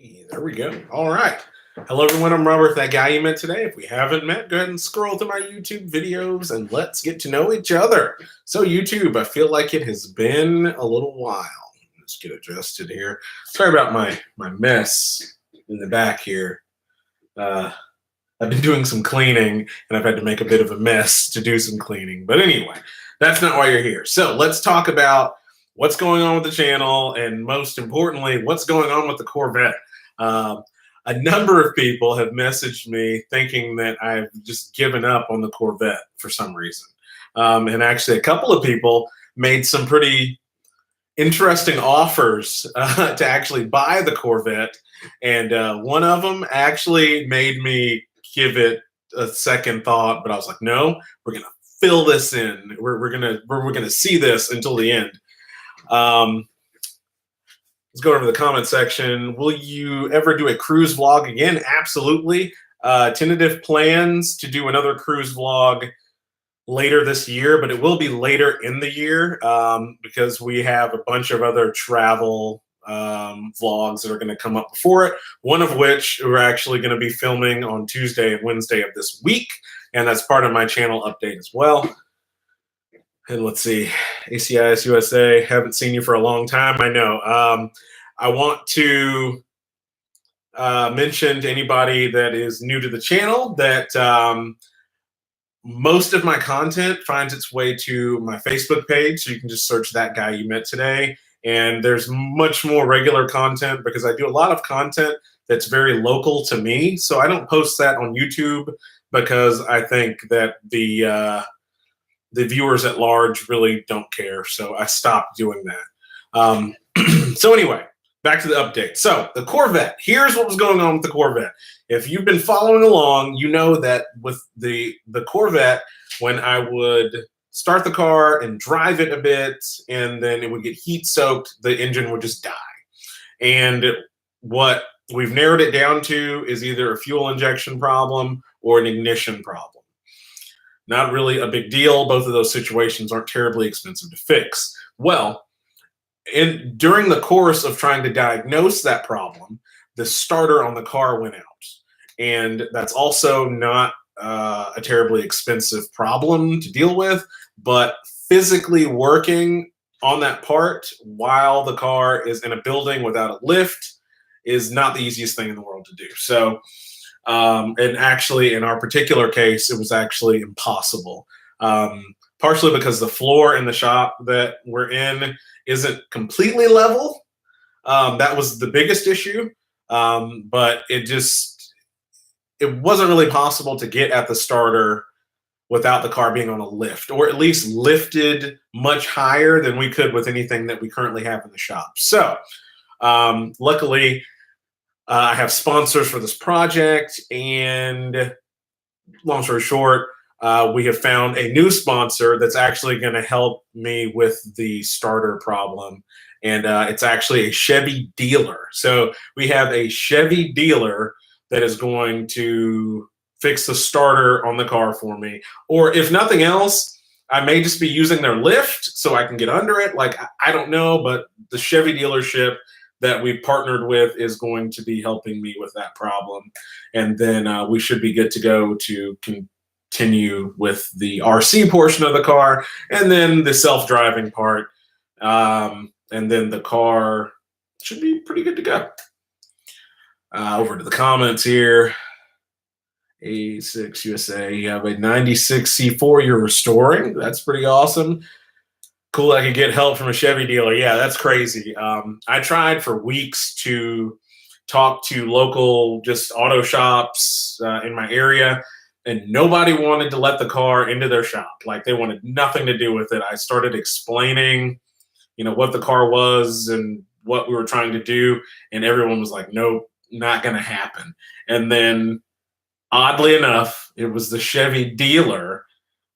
Hey, there we go. All right. Hello, everyone. I'm Robert, that guy you met today. If we haven't met, go ahead and scroll through my YouTube videos and let's get to know each other. So, YouTube, I feel like it has been a little while. Let's get adjusted here. Sorry about my mess in the back here. I've been doing some cleaning and I've had to make a bit of a mess to do some cleaning. But anyway, that's not why you're here. So, let's talk about what's going on with the channel and, most importantly, what's going on with the Corvette. A number of people have messaged me thinking that I've just given up on the Corvette for some reason. And actually, a couple of people made some pretty interesting offers to actually buy the Corvette. And one of them actually made me give it a second thought, but I was like, no, we're going to fill this in. We're gonna see this until the end. Let's go over to the comment section. Will you ever do a cruise vlog again? Absolutely. Tentative plans to do another cruise vlog later this year, but it will be later in the year because we have a bunch of other travel vlogs that are going to come up before it, one of which we're actually going to be filming on Tuesday and Wednesday of this week, and that's part of my channel update as well. And let's see, ACIS USA, haven't seen you for a long time. I know. I want to mention to anybody that is new to the channel that most of my content finds its way to my Facebook page. So you can just search That Guy You Met Today. And there's much more regular content because I do a lot of content that's very local to me. So I don't post that on YouTube because I think that the viewers at large really don't care. So I stopped doing that. So anyway, back to the update. So the Corvette, here's what was going on with the Corvette. If you've been following along, you know that with the Corvette, when I would start the car and drive it a bit, and then it would get heat soaked, the engine would just die. And what we've narrowed it down to is either a fuel injection problem or an ignition problem. Not really a big deal. Both of those situations aren't terribly expensive to fix. Well, during the course of trying to diagnose that problem, the starter on the car went out. And that's also not a terribly expensive problem to deal with, but physically working on that part while the car is in a building without a lift is not the easiest thing in the world to do. So, and actually, in our particular case, it was actually impossible. Partially because the floor in the shop that we're in isn't completely level. That was the biggest issue. But it wasn't really possible to get at the starter without the car being on a lift, or at least lifted much higher than we could with anything that we currently have in the shop. So luckily, I have sponsors for this project, and long story short, we have found a new sponsor that's actually going to help me with the starter problem. And it's actually a Chevy dealer. So we have a Chevy dealer that is going to fix the starter on the car for me. Or if nothing else, I may just be using their lift so I can get under it. Like, I don't know, but the Chevy dealership that we've partnered with is going to be helping me with that problem. And then we should be good to go to continue with the RC portion of the car, and then the self-driving part. And then the car should be pretty good to go. Over to the comments here. A6 USA, you have a 96 C4 you're restoring. That's pretty awesome. Cool, I could get help from a Chevy dealer. Yeah, that's crazy. I tried for weeks to talk to local just auto shops in my area, and nobody wanted to let the car into their shop. Like, they wanted nothing to do with it. I started explaining, what the car was and what we were trying to do, and everyone was like, nope, not going to happen. And then, oddly enough, it was the Chevy dealer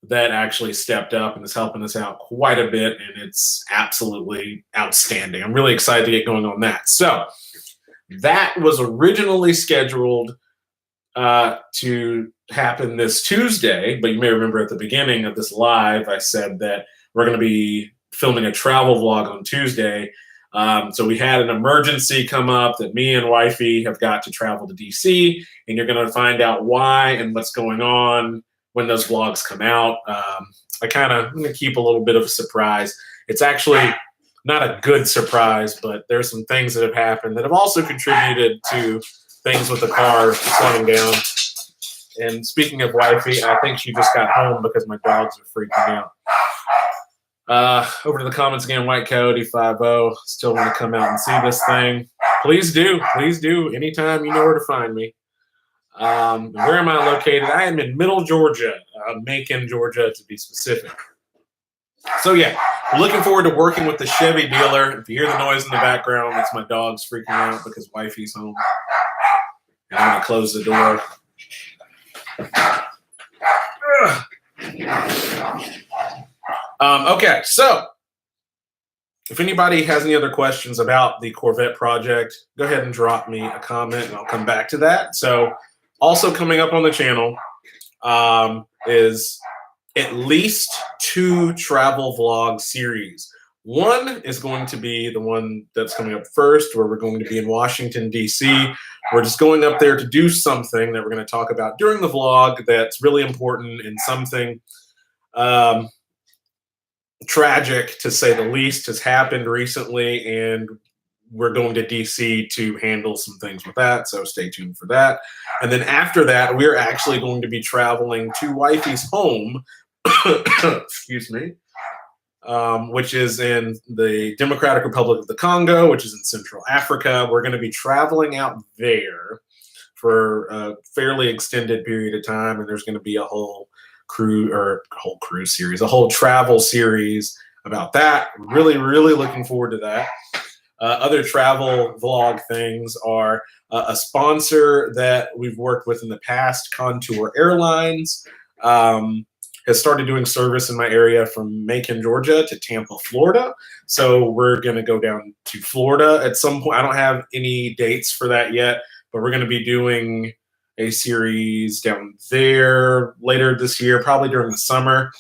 that actually stepped up and is helping us out quite a bit, and it's absolutely outstanding. I'm really excited to get going on that. So that was originally scheduled to happen this Tuesday, but you may remember at the beginning of this live, I said that we're going to be filming a travel vlog on Tuesday. So we had an emergency come up that me and wifey have got to travel to DC, and you're going to find out why and what's going on when those vlogs come out. I'm going to keep a little bit of a surprise. It's actually not a good surprise, but there's some things that have happened that have also contributed to things with the car slowing down. And speaking of wifey, I think she just got home because my dogs are freaking out. Over to the comments again, White Coyote 50. Still want to come out and see this thing. Please do. Please do. Anytime, you know where to find me. Where am I located? I am in Middle Georgia, Macon, Georgia, to be specific. So yeah, looking forward to working with the Chevy dealer. If you hear the noise in the background, that's my dogs freaking out because wifey's home. And I'm going to close the door. Okay, so if anybody has any other questions about the Corvette project, go ahead and drop me a comment and I'll come back to that. So also coming up on the channel is at least 2 travel vlog series. One is going to be the one that's coming up first, where we're going to be in Washington, D.C. We're just going up there to do something that we're going to talk about during the vlog that's really important and something tragic, to say the least, has happened recently, and we're going to DC to handle some things with that, so stay tuned for that. And then after that, we're actually going to be traveling to wifey's home, excuse me, which is in the Democratic Republic of the Congo, which is in Central Africa. We're going to be traveling out there for a fairly extended period of time, and there's going to be a whole travel series about that. Really, really looking forward to that. Other travel vlog things are a sponsor that we've worked with in the past, Contour Airlines, has started doing service in my area from Macon, Georgia to Tampa, Florida. So we're going to go down to Florida at some point. I don't have any dates for that yet, but we're going to be doing a series down there later this year, probably during the summer.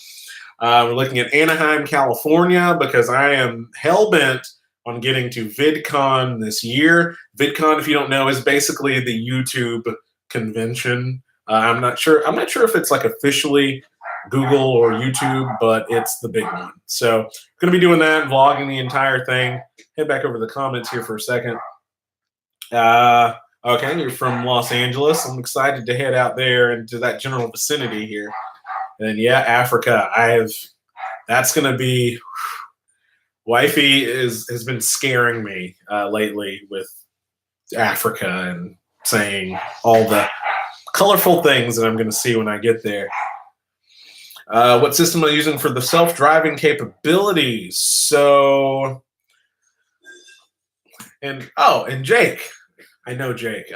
We're looking at Anaheim, California, because I am hell-bent on getting to VidCon this year. VidCon, if you don't know, is basically the YouTube convention. I'm not sure if it's like officially Google or YouTube, but it's the big one. So going to be doing that, vlogging the entire thing. Head back over to the comments here for a second. Okay, you're from Los Angeles. I'm excited to head out there into that general vicinity here. And yeah, Africa. That's going to be, wifey has been scaring me lately with Africa and saying all the colorful things that I'm going to see when I get there. What system am I using for the self-driving capabilities? So, and Jake. I know Jake.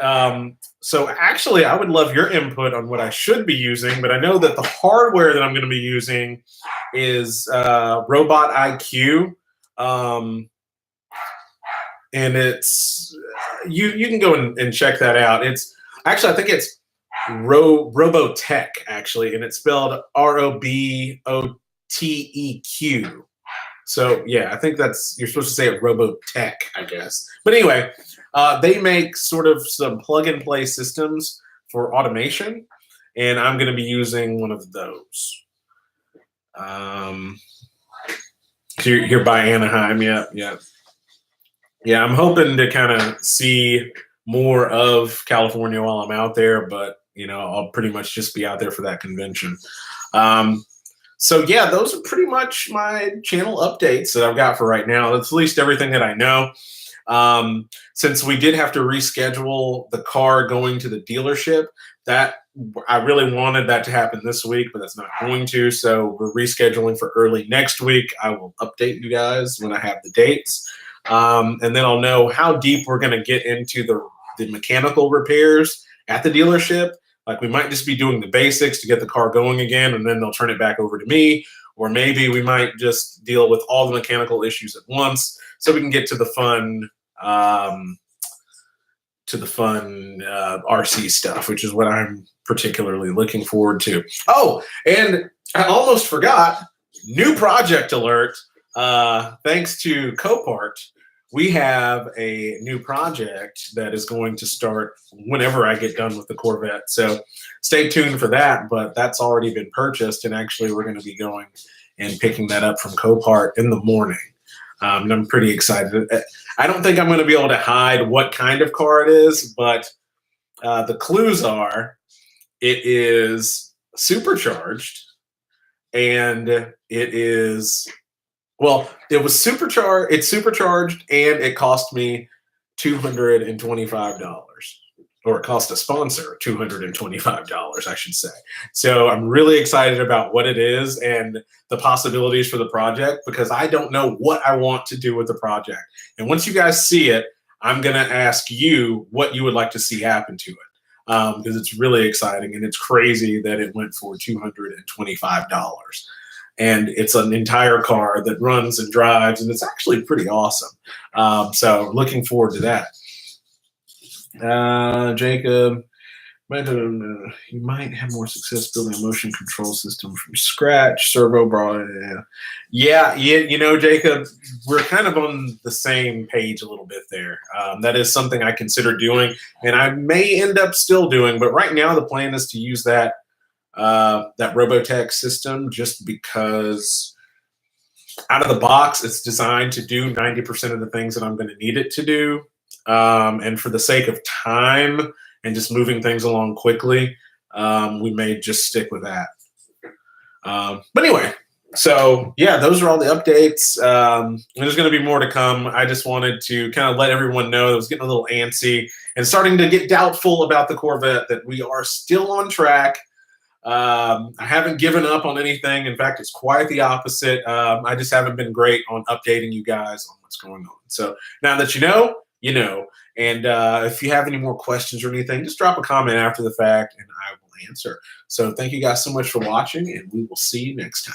So actually, I would love your input on what I should be using, but I know that the hardware that I'm going to be using is Robot IQ. And it's, you can go and check that out. It's actually, I think it's Robotech, actually, and it's spelled ROBOTEQ. So yeah, I think that's, you're supposed to say it Robotech, I guess. But anyway, they make sort of some plug-and-play systems for automation, and I'm going to be using one of those. Here by Anaheim, yeah. I'm hoping to kind of see more of California while I'm out there, but you know, I'll pretty much just be out there for that convention. So yeah, those are pretty much my channel updates that I've got for right now. That's at least everything that I know. Since we did have to reschedule the car going to the dealership, that I really wanted that to happen this week, but that's not going to. So we're rescheduling for early next week. I will update you guys when I have the dates. And then I'll know how deep we're going to get into the mechanical repairs at the dealership. Like, we might just be doing the basics to get the car going again, and then they'll turn it back over to me. Or maybe we might just deal with all the mechanical issues at once, so we can get to the fun RC stuff, which is what I'm particularly looking forward to. Oh, and I almost forgot, new project alert. Thanks to Copart, we have a new project that is going to start whenever I get done with the Corvette. So stay tuned for that, but that's already been purchased, and actually we're going to be going and picking that up from Copart in the morning. And I'm pretty excited. I don't think I'm going to be able to hide what kind of car it is, but the clues are it is supercharged, and it is, well, it was supercharged. It's supercharged, and it cost me $225, or it cost a sponsor $225, I should say. So I'm really excited about what it is and the possibilities for the project, because I don't know what I want to do with the project. And once you guys see it, I'm going to ask you what you would like to see happen to it, because it's really exciting, and it's crazy that it went for $225. And it's an entire car that runs and drives, and it's actually pretty awesome. So looking forward to that. Jacob, you might have more success building a motion control system from scratch. Servo brought it. Yeah, you know, Jacob, we're kind of on the same page a little bit there. That is something I consider doing, and I may end up still doing. But right now, the plan is to use that Robotech system, just because out of the box, it's designed to do 90% of the things that I'm going to need it to do. And for the sake of time and just moving things along quickly, we may just stick with that. But anyway, so yeah, those are all the updates. There's going to be more to come. I just wanted to kind of let everyone know that I was getting a little antsy and starting to get doubtful about the Corvette, that we are still on track. I haven't given up on anything. In fact, it's quite the opposite. I just haven't been great on updating you guys on what's going on. So now that you know, you know. And if you have any more questions or anything, just drop a comment after the fact and I will answer. So thank you guys so much for watching, and we will see you next time.